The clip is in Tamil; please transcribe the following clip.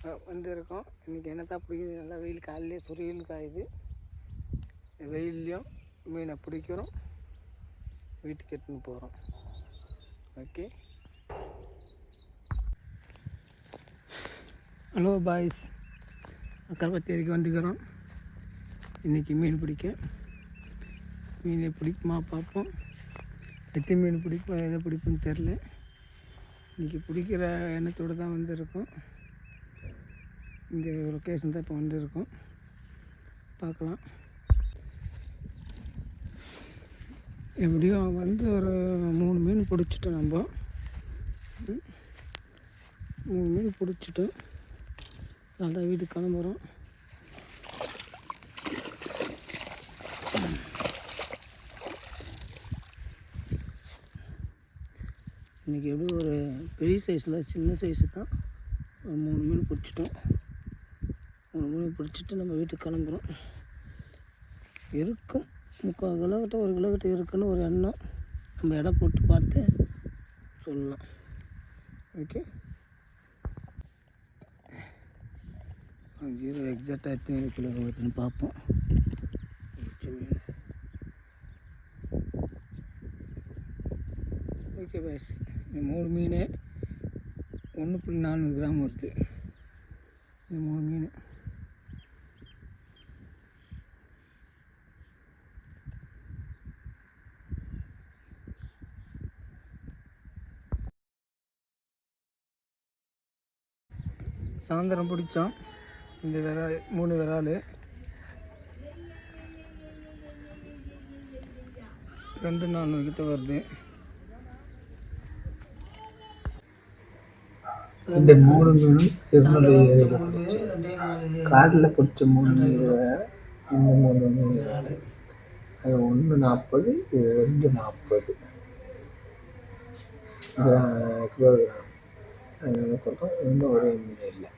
வந்துருக்கோம். இன்றைக்கி என்னத்தான் பிடிக்குது, நல்லா வெயில் காலையிலே சுரியல் காயுது. வெயில்லையும் மீனை பிடிக்கிறோம், வீட்டுக்கு எடுத்துன்னு போகிறோம். ஓகே, ஹலோ பாய்ஸ், அக்கரைப்பத்தேரிக்கு வந்துக்கிறோம். இன்றைக்கி மீன் பிடிக்க. மீனை பிடிக்குமா பார்ப்போம். எத்தனை மீன் பிடிப்போம், எதை பிடிப்போன்னு தெரில. இன்றைக்கி பிடிக்கிற எண்ணத்தோடு தான் வந்திருக்கோம். இந்த லொக்கேஷன் தான் இப்போ வந்திருக்கோம். பார்க்கலாம். எப்படியும் வந்து ஒரு 3 மீன் பிடிச்சிட்டோம். நம்ம 3 மீன் பிடிச்சிட்டோம். நல்லா வீட்டுக்கு கிளம்புறோம். இன்றைக்கி எப்படி ஒரு பெரிய சைஸில் சின்ன சைஸு தான் ஒரு 3 மீன் பிடிச்சிட்டோம். 3 மீன் பிடிச்சிட்டு நம்ம வீட்டுக்கு கிளம்புறோம். இருக்கும் 3/4 கிலோக்கிட்ட 1 கிலோக்கிட்ட இருக்குன்னு ஒரு எண்ணம். நம்ம எடை போட்டு பார்த்து சொல்லலாம். ஓகே, 0 எக்ஸாக்டாக எத்தனை கிலோ வருதுன்னு பார்ப்போம். ஓகே பாய்ஸ், இந்த 3 மீன் 1.4 கிராம் வருது. இந்த 3 மீன் சாயந்தரம் பிடிச்சோம். இந்த விரால் 3 விரால் 2-4 கிட்ட வருது. இந்த 3 மீனும் காட்டில் பிடிச்ச 3 மீன், இந்த 3 மீன் அது 1.40, இது 2.40 கிலோகிராம். சொல்கிறோம், இன்னும் ஒரே மீன் இல்லை.